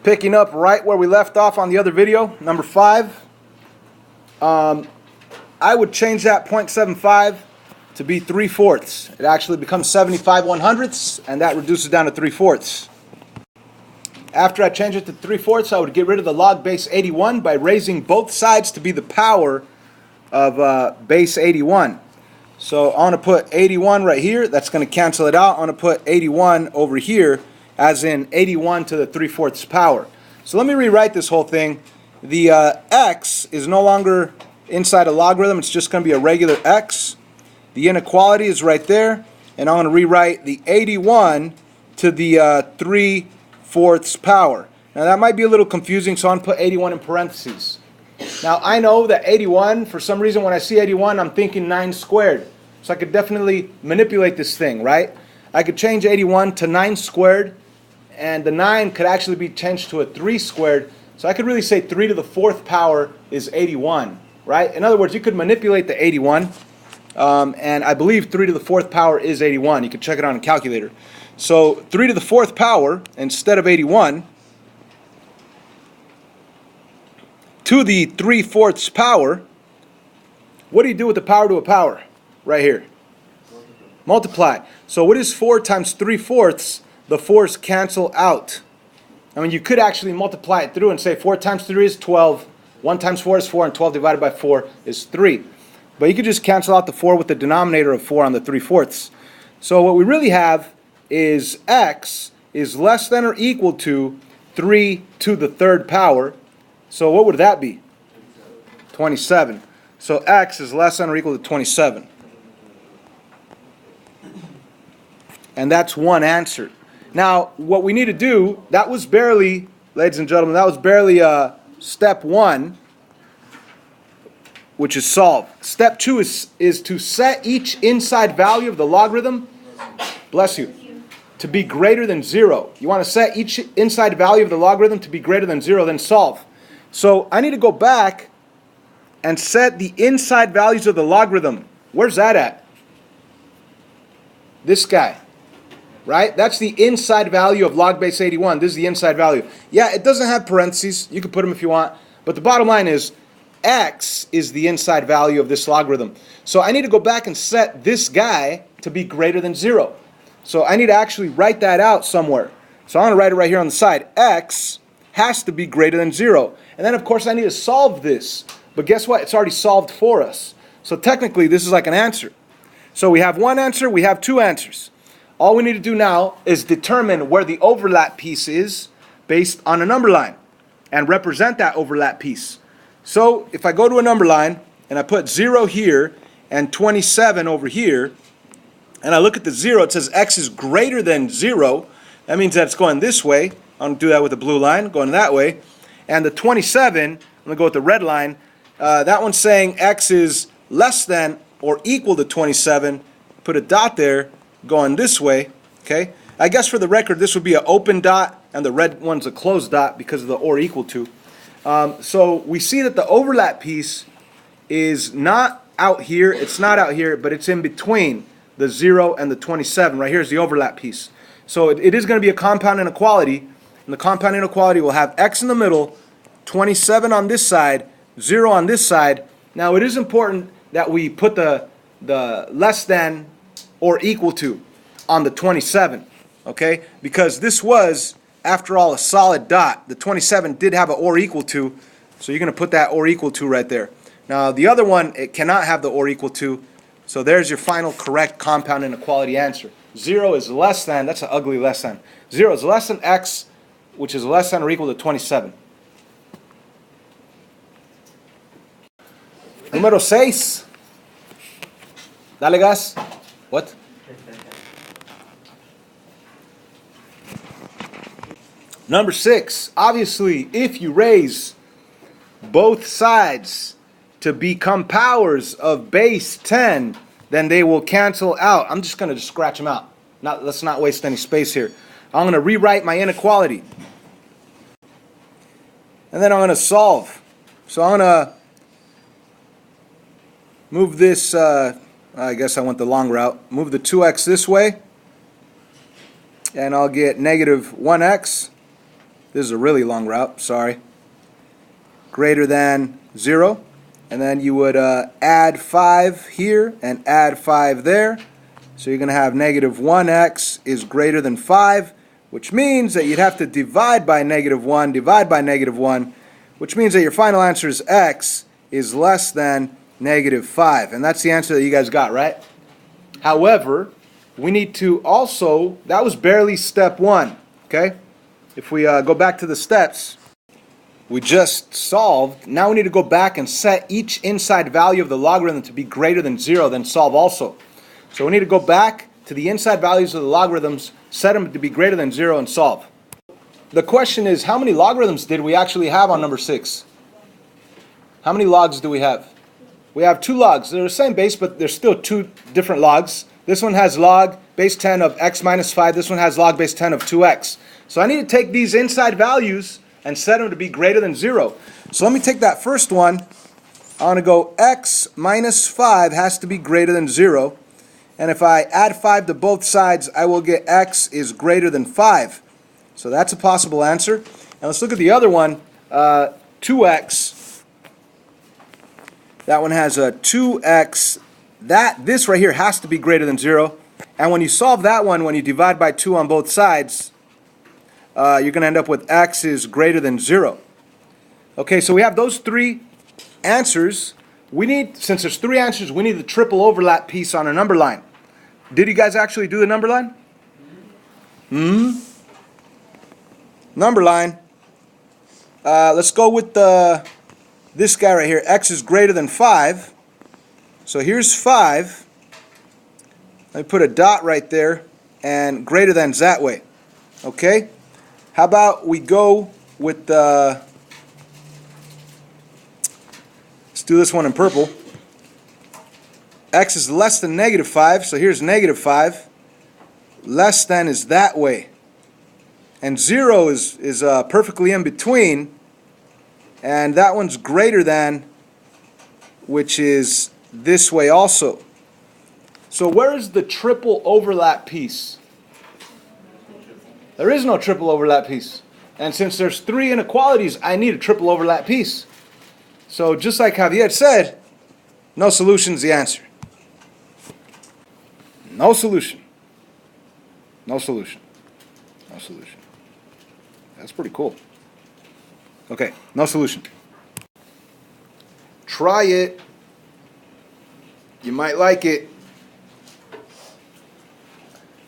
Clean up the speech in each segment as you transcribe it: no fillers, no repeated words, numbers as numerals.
Picking up right where we left off on the other video, number 5. I would change that 0.75 to be 3/4. It actually becomes 75/100ths, and that reduces down to 3/4. After I change it to 3/4, I would get rid of the log base 81 by raising both sides to be the power of base 81. So I want to put 81 right here. That's going to cancel it out. I want to put 81 over here, as in 81 to the 3/4 power. So let me rewrite this whole thing. The x is no longer inside a logarithm. It's just going to be a regular x. The inequality is right there. And I'm going to rewrite the 81 to the 3/4 power. Now that might be a little confusing, so I'm going to put 81 in parentheses. Now I know that 81, for some reason when I see 81, I'm thinking 9 squared. So I could definitely manipulate this thing, right? I could change 81 to 9 squared, and the 9 could actually be changed to a 3 squared. So I could really say 3 to the 4th power is 81, right? In other words, you could manipulate the 81, and I believe 3 to the 4th power is 81. You can check it on a calculator. So 3 to the 4th power, instead of 81, to the 3/4 power, what do you do with the power to a power? Right here. Multiply. So what is 4 times 3/4? The 4's cancel out. I mean, you could actually multiply it through and say 4 times 3 is 12. 1 times 4 is 4, and 12 divided by 4 is 3. But you could just cancel out the 4 with the denominator of 4 on the 3/4. So what we really have is x is less than or equal to 3 to the 3rd power. So what would that be? 27. So x is less than or equal to 27. And that's one answer. Now, what we need to do, that was barely, ladies and gentlemen, that was barely step 1, which is solve. Step 2 is to set each inside value of the logarithm, bless you, to be greater than 0. You want to set each inside value of the logarithm to be greater than 0, then solve. So I need to go back and set the inside values of the logarithm. Where's that at? This guy. Right? That's the inside value of log base 81. This is the inside value. Yeah, it doesn't have parentheses. You can put them if you want. But the bottom line is, x is the inside value of this logarithm. So I need to go back and set this guy to be greater than 0. So I need to actually write that out somewhere. So I'm going to write it right here on the side. X has to be greater than 0. And then, of course, I need to solve this. But guess what? It's already solved for us. So technically, this is like an answer. So we have one answer. We have two answers. All we need to do now is determine where the overlap piece is based on a number line and represent that overlap piece. So if I go to a number line and I put 0 here and 27 over here, and I look at the 0, it says x is greater than 0. That means that it's going this way. I'm going to do that with the blue line, going that way. And the 27, I'm going to go with the red line. That one's saying x is less than or equal to 27. Put a dot there, going this way. Okay. I guess for the record, this would be an open dot, and the red one's a closed dot because of the or equal to. So we see that the overlap piece is not out here. It's not out here, but it's in between the 0 and the 27. Right here is the overlap piece. So it is going to be a compound inequality. And the compound inequality will have x in the middle, 27 on this side, 0 on this side. Now it is important that we put the less than or equal to on the 27, okay? Because this was, after all, a solid dot. The 27 did have an or equal to, so you're going to put that or equal to right there. Now the other one, it cannot have the or equal to, so there's your final correct compound inequality answer. 0 is less than, that's an ugly less than. 0 is less than x, which is less than or equal to 27. Número 6. Dale gas. What? Number 6. Obviously, if you raise both sides to become powers of base 10, then they will cancel out. I'm just going to scratch them out. Let's not waste any space here. I'm going to rewrite my inequality. And then I'm going to solve. So I'm going to move this, I guess I went the long route. Move the 2x this way. And I'll get negative 1x. This is a really long route, sorry. Greater than 0. And then you would add 5 here and add 5 there. So you're going to have negative 1x is greater than 5, which means that you'd have to divide by negative 1, divide by negative 1, which means that your final answer is x is less than negative 5. And that's the answer that you guys got, right? However, we need to also, that was barely step 1, okay? If we go back to the steps, we just solved. Now we need to go back and set each inside value of the logarithm to be greater than 0, then solve also. So we need to go back to the inside values of the logarithms, set them to be greater than 0, and solve. The question is, how many logarithms did we actually have on number 6? How many logs do we have? We have 2 logs. They're the same base, but they're still 2 different logs. This one has log base 10 of x minus 5. This one has log base 10 of 2x. So I need to take these inside values and set them to be greater than 0. So let me take that first one. I want to go x minus 5 has to be greater than 0. And if I add 5 to both sides, I will get x is greater than 5. So that's a possible answer. And let's look at the other one, 2x. That one has a 2x. This right here has to be greater than 0. And when you solve that one, when you divide by 2 on both sides, you're going to end up with x is greater than 0. Okay, so we have those 3 answers. We need, since there's 3 answers, we need the triple overlap piece on a number line. Did you guys actually do the number line? Number line. Let's go with this guy right here. X is greater than 5. So here's 5. Let me put a dot right there, and greater than's that way. Okay? How about we go with let's do this one in purple. X is less than negative 5, so here's negative 5. Less than is that way. And 0 is perfectly in between. And that one's greater than, which is this way also. So where is the triple overlap piece? There is no triple overlap piece. And since there's 3 inequalities, I need a triple overlap piece. So just like Javier said, no solution's the answer. No solution. No solution. No solution. That's pretty cool. Okay, no solution. Try it. You might like it.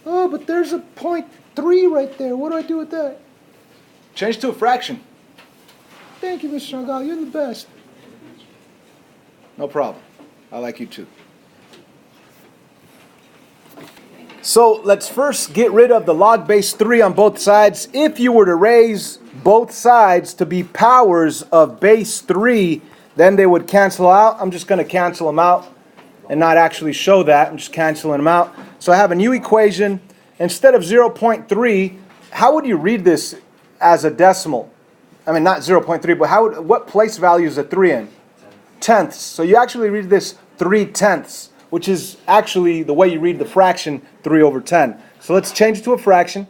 Oh, but there's a 0.3 right there. What do I do with that? Change to a fraction. Thank you, Mr. Changal. You're the best. No problem. I like you too. So let's first get rid of the log base 3 on both sides. If you were to raise both sides to be powers of base 3, then they would cancel out. I'm just going to cancel them out and not actually show that. I'm just canceling them out. So I have a new equation. Instead of 0.3, how would you read this as a decimal? I mean, not 0.3, but what place value is a 3 in? Tenths. So you actually read this 3/10, which is actually the way you read the fraction 3 over 10. So let's change it to a fraction.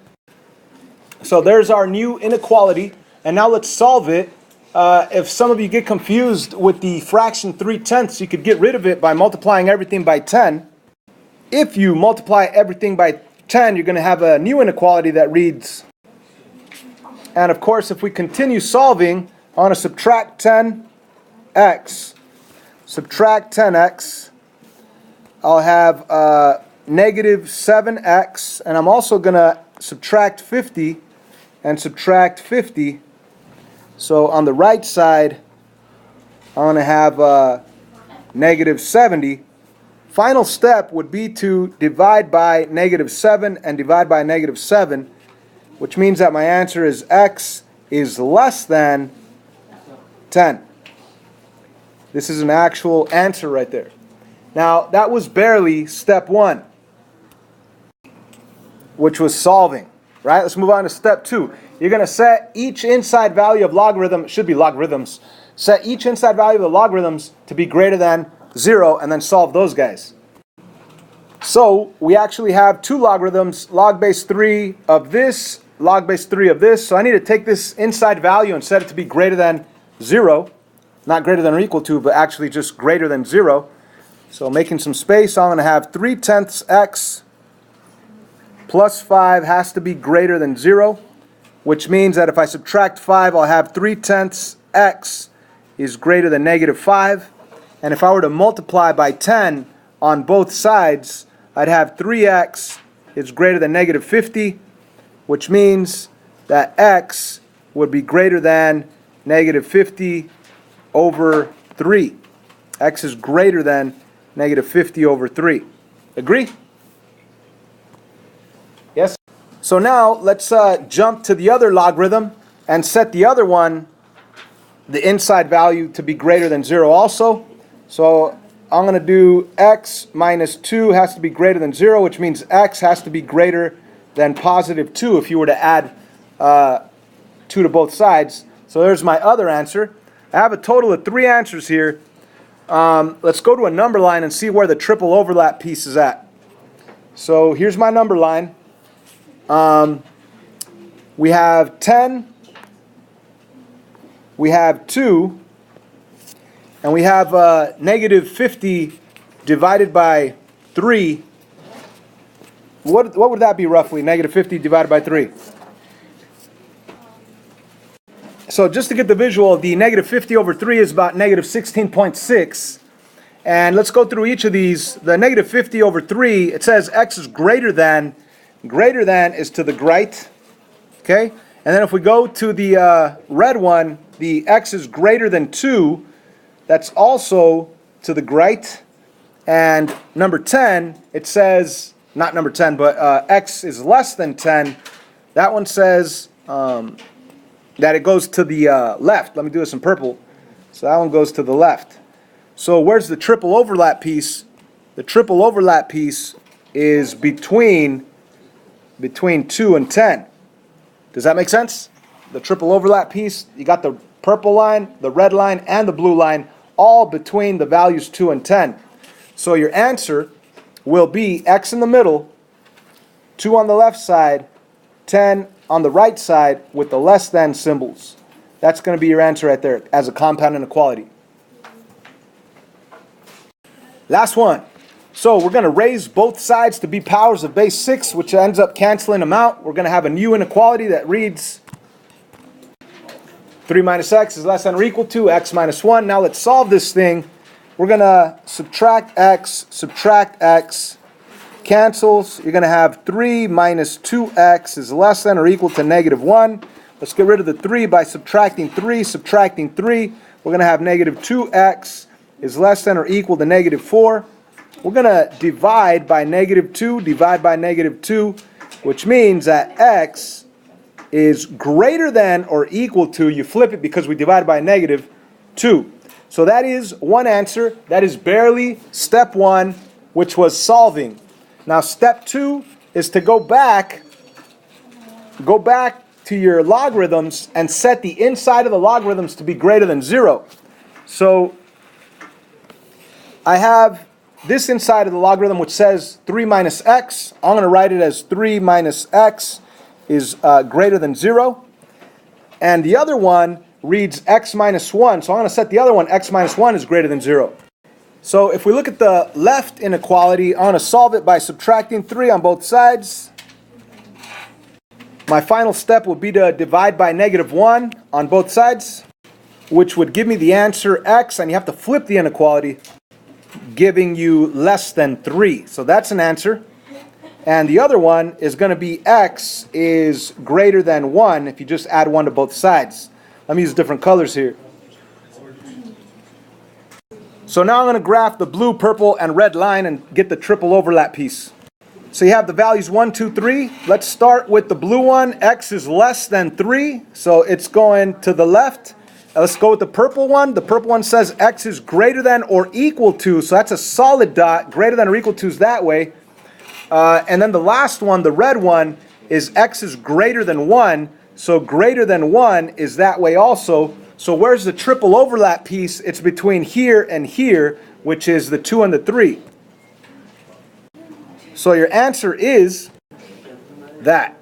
So there's our new inequality. And now let's solve it. If some of you get confused with the fraction 3/10, you could get rid of it by multiplying everything by 10. If you multiply everything by 10, you're going to have a new inequality that reads, and of course, if we continue solving, I want to subtract 10x. Subtract 10x. I'll have negative 7x, and I'm also going to subtract 50 and subtract 50. So on the right side, I'm going to have negative 70. Final step would be to divide by negative 7 and divide by negative 7, which means that my answer is x is less than 10. This is an actual answer right there. Now, that was barely step 1, which was solving, right? Let's move on to step 2. You're going to set each inside value of logarithm, it should be logarithms, set each inside value of the logarithms to be greater than 0, and then solve those guys. So we actually have 2 logarithms, log base 3 of this log base 3 of this. So I need to take this inside value and set it to be greater than 0. Not greater than or equal to, but actually just greater than 0. So making some space, I'm going to have 3/10 x plus 5 has to be greater than 0, which means that if I subtract 5, I'll have 3/10 x is greater than negative 5. And if I were to multiply by 10 on both sides, I'd have 3x is greater than negative 50, which means that x would be greater than negative 50 over 3. X is greater than negative 50 over 3. Agree? Yes? So now let's jump to the other logarithm and set the other one, the inside value, to be greater than 0 also. So I'm going to do x minus 2 has to be greater than 0, which means x has to be greater than positive 2 if you were to add 2 to both sides. So there's my other answer. I have a total of 3 answers here. Let's go to a number line and see where the triple overlap piece is at. So here's my number line. We have 10, we have 2, and we have negative 50 divided by 3. What would that be roughly, negative 50 divided by 3? So just to get the visual, the negative 50 over 3 is about negative 16.6. And let's go through each of these. The negative 50 over 3, it says x is greater than is to the right. Okay? And then if we go to the red one, the x is greater than 2, that's also to the right. And number 10, it says, not number 10, but x is less than 10. That one says that it goes to the left. Let me do this in purple. So that one goes to the left. So where's the triple overlap piece? The triple overlap piece is between 2 and 10. Does that make sense? The triple overlap piece, you got the purple line, the red line, and the blue line, all between the values 2 and 10. So your answer will be x in the middle, 2 on the left side, 10 on the right side with the less than symbols. That's going to be your answer right there as a compound inequality. Last one. So we're going to raise both sides to be powers of base 6, which ends up canceling them out. We're going to have a new inequality that reads 3 minus x is less than or equal to x minus 1. Now let's solve this thing. We're going to subtract x, cancels. You're going to have 3 minus 2x is less than or equal to negative 1. Let's get rid of the 3 by subtracting 3. We're going to have negative 2x is less than or equal to negative 4. We're going to divide by negative 2, which means that x is greater than or equal to, you flip it because we divided by negative 2. So that is one answer. That is barely step 1, which was solving. Now step 2 is to go back to your logarithms and set the inside of the logarithms to be greater than 0. So I have this inside of the logarithm which says 3 minus x. I'm going to write it as 3 minus x is greater than 0. And the other one reads x minus 1. So I'm going to set the other one, x minus 1 is greater than 0. So if we look at the left inequality, I'm going to solve it by subtracting 3 on both sides. My final step would be to divide by negative 1 on both sides, which would give me the answer x, and you have to flip the inequality, giving you less than 3. So that's an answer. And the other one is going to be x is greater than 1 if you just add 1 to both sides. Let me use different colors here. So now I'm going to graph the blue, purple, and red line and get the triple overlap piece. So you have the values 1, 2, 3. Let's start with the blue one. X is less than 3, so it's going to the left. Let's go with the purple one. The purple one says x is greater than or equal to, so that's a solid dot. Greater than or equal to is that way. And then the last one, the red one, is x is greater than 1, so greater than 1 is that way also. So where's the triple overlap piece? It's between here and here, which is the 2 and the 3. So your answer is that.